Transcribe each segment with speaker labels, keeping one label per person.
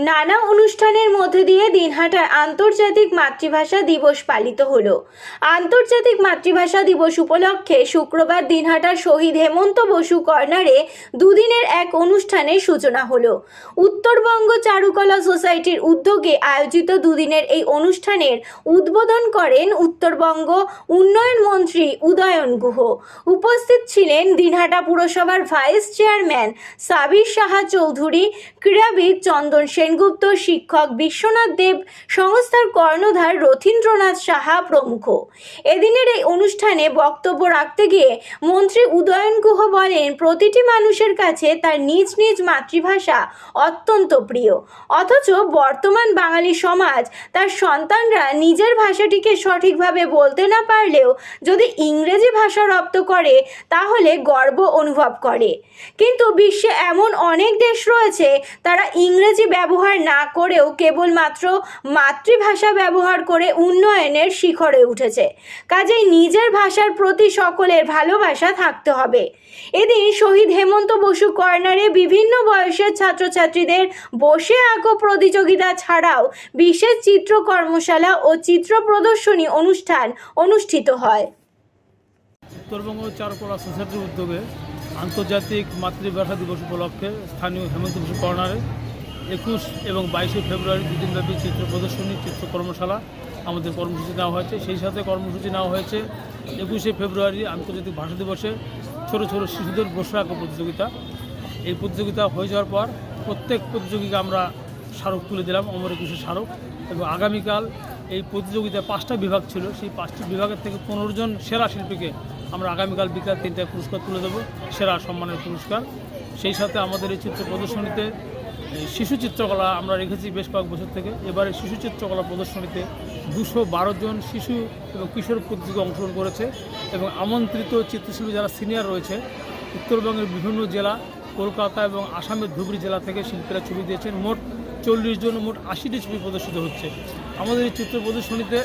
Speaker 1: নানা অনুষ্ঠানের মধ্যে দিয়ে দিনহাটার আন্তর্জাতিক মাতৃভাষা দিবস পালিত হলো। আন্তর্জাতিক মাতৃভাষা দিবস উপলক্ষে শুক্রবার দিনহাটার শহীদ হেমন্ত বসু কর্নারে দুদিনের এক অনুষ্ঠানের সূচনা হলো। উত্তরবঙ্গ চারুকলা সোসাইটির উদ্যোগে আয়োজিত দুদিনের এই অনুষ্ঠানের উদ্বোধন করেন উত্তরবঙ্গ উন্নয়ন মন্ত্রী উদয়ন গুহ। উপস্থিত ছিলেন দিনহাটা পুরসভার ভাইস চেয়ারম্যান সাবির সাহা চৌধুরী, ক্রীড়াবিদ চন্দন সেনগুপ্ত, শিক্ষক বিশ্বনাথ দেব, সংস্থার কর্ণধার রথীন্দ্রনাথ সাহা প্রমুখ। এদিনের এই অনুষ্ঠানে বক্তব্য রাখতে গিয়ে মন্ত্রী উদয়ন গুহ বলেন, প্রতিটি মানুষের কাছে তার নিজ নিজ মাতৃভাষা অত্যন্ত প্রিয়, অথচ বর্তমান বাঙালি সমাজ তার সন্তানরা নিজের ভাষাটিকে সঠিকভাবে বলতে না পারলেও যদি ইংরেজি ভাষা রপ্ত করে তাহলে গর্ব অনুভব করে। কিন্তু বিশ্বে এমন অনেক দেশ রয়েছে তারা ইংরেজি ব্যবহার না করেও কেবলমাত্র মাতৃভাষা ব্যবহার করে উন্নয়নের শিখরে উঠেছে। কাজেই নিজের ভাষার প্রতি সকলের ভালোবাসা থাকতে হবে। এদিন শহীদ হেমন্ত বসু কর্নারে বিভিন্ন বয়সের ছাত্রছাত্রীদের বসে আঁকো প্রতিযোগিতা ছাড়াও বিশেষ চিত্র কর্মশালা ও চিত্র প্রদর্শনী অনুষ্ঠান অনুষ্ঠিত হয়।
Speaker 2: উত্তরবঙ্গ চারুকলা সোসাইটির উদ্যোগে আন্তর্জাতিক মাতৃভাষা দিবস উপলক্ষে স্থানীয় হেমন্ত বসু কর্নারে 21 এবং 22 ফেব্রুয়ারি দুদিনব্যাপী চিত্র প্রদর্শনী, চিত্র কর্মশালা আমাদের কর্মসূচি নেওয়া হয়েছে। সেই সাথে কর্মসূচি নেওয়া হয়েছে 21 ফেব্রুয়ারি আন্তর্জাতিক ভাষা দিবসে ছোট ছোট শিশুদের বসে আঁকো প্রতিযোগিতা। এই প্রতিযোগিতা হয়ে যাওয়ার পর প্রত্যেক প্রতিযোগীকে আমরা স্মারক তুলে দিলাম, অমর একুশের স্মারক। এবং আগামীকাল এই প্রতিযোগিতায় 5টা বিভাগ ছিল, সেই 5টি বিভাগের থেকে 15 জন সেরা শিল্পীকে আমরা আগামীকাল বিকাল 3টায় পুরস্কার তুলে দেবো, সেরা সম্মানের পুরস্কার। সেই সাথে আমাদের এই চিত্র প্রদর্শনীতে শিশু চিত্রকলা আমরা রেখেছি বেশ কয়েক বছর থেকে। এবারে শিশু চিত্রকলা প্রদর্শনীতে 212 জন শিশু এবং কিশোর প্রতিযোগী অংশগ্রহণ করেছে এবং আমন্ত্রিত চিত্রশিল্পী যারা সিনিয়র রয়েছে উত্তরবঙ্গের বিভিন্ন জেলা, কলকাতা এবং আসামের ধুবড়ী জেলা থেকে শিল্পীরা ছবি দিয়েছেন। মোট 40 জন, মোট 80টি ছবি প্রদর্শিত হচ্ছে। আমাদের এই চিত্র প্রদর্শনীতে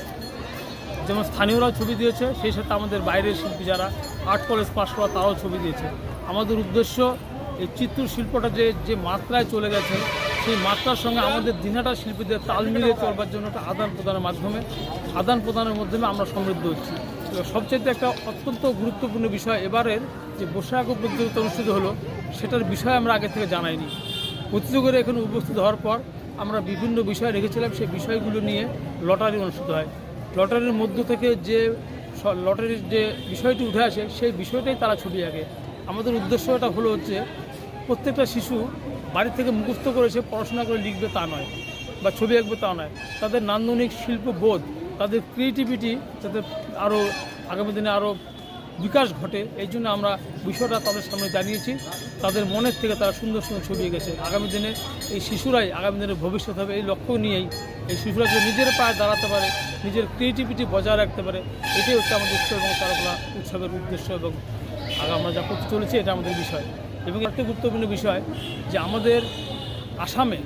Speaker 2: যেমন স্থানীয়রাও ছবি দিয়েছে, সেই সাথে আমাদের বাইরের শিল্পী যারা আর্ট কলেজ পাশ করা তারাও ছবি দিয়েছে। আমাদের উদ্দেশ্য এই চিত্রশিল্পটা যে মাত্রায় চলে গেছে সেই মাত্রার সঙ্গে আমাদের দিনহাটার শিল্পীদের তাল মিলিয়ে চলবার জন্য একটা আদান প্রদানের মাধ্যমে আমরা সমৃদ্ধ হচ্ছি। সবচেয়ে একটা অত্যন্ত গুরুত্বপূর্ণ বিষয় এবারের যে বসে আঁকো প্রতিযোগিতা অনুষ্ঠিত হলো সেটার বিষয় আমরা আগে থেকে জানাইনি। প্রতিযোগীরা এখানে উপস্থিত হওয়ার পর আমরা বিভিন্ন বিষয় রেখেছিলাম, সেই বিষয়গুলো নিয়ে লটারি অনুষ্ঠিত হয়। লটারির মধ্য থেকে যে লটারির যে বিষয়টি উঠে আসে সেই বিষয়টাই তারা ছবি আঁকে। আমাদের উদ্দেশ্যটা হচ্ছে প্রত্যেকটা শিশু বাড়ি থেকে মুখস্থ করে সে পড়াশোনা করে লিখবে তা নয়, বা ছবি আঁকবে তা নয়। তাদের নান্দনিক শিল্পবোধ, তাদের ক্রিয়েটিভিটি যাতে আরও আগামী দিনে আরও বিকাশ ঘটে, এই জন্য আমরা বিষয়টা তাদের সামনে জানিয়েছি। তাদের মনের থেকে তারা সুন্দর সুন্দর ছবি এঁকেছে। আগামী দিনে এই শিশুরাই আগামী দিনে ভবিষ্যৎ হবে, এই লক্ষ্য নিয়েই এই শিশুরা যে নিজের পায়ে দাঁড়াতে পারে, নিজের ক্রিয়েটিভিটি বজায় রাখতে পারে, এটাই হচ্ছে আমাদের উত্তরবঙ্গ চারুকলা উৎসবের উদ্দেশ্য এবং আমরা যা করতে চলেছি এটা আমাদের বিষয়। এবং একটা গুরুত্বপূর্ণ বিষয় যে আমাদের আসামে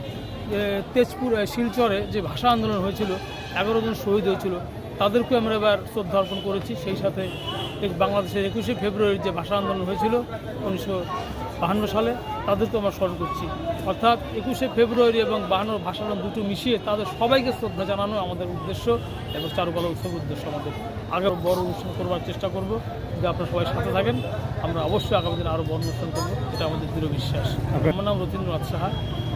Speaker 2: তেজপুর শিলচরে যে ভাষা আন্দোলন হয়েছিল, 11 জন শহীদ হয়েছিল, তাদেরকে আমরা এবার শ্রদ্ধা অর্পণ করেছি। সেই সাথে বাংলাদেশের 21 ফেব্রুয়ারি যে ভাষা আন্দোলন হয়েছিল 1952 সালে, তাদেরকে আমরা স্মরণ করছি। অর্থাৎ 21 ফেব্রুয়ারি এবং 52 ভাষা আন্দোলন দুটো মিশিয়ে তাদের সবাইকে শ্রদ্ধা জানানো আমাদের উদ্দেশ্য এবং চারুকলা উৎসবের উদ্দেশ্য। আমাদের আগে বড় অনুষ্ঠান করবার চেষ্টা করব, যে আপনারা সবাই সাথে থাকেন। আমরা অবশ্যই আগামী দিনে আরও বড় অনুষ্ঠান করবো, এটা আমাদের দৃঢ় বিশ্বাস। আমার নাম রথীন্দ্রনাথ সাহা।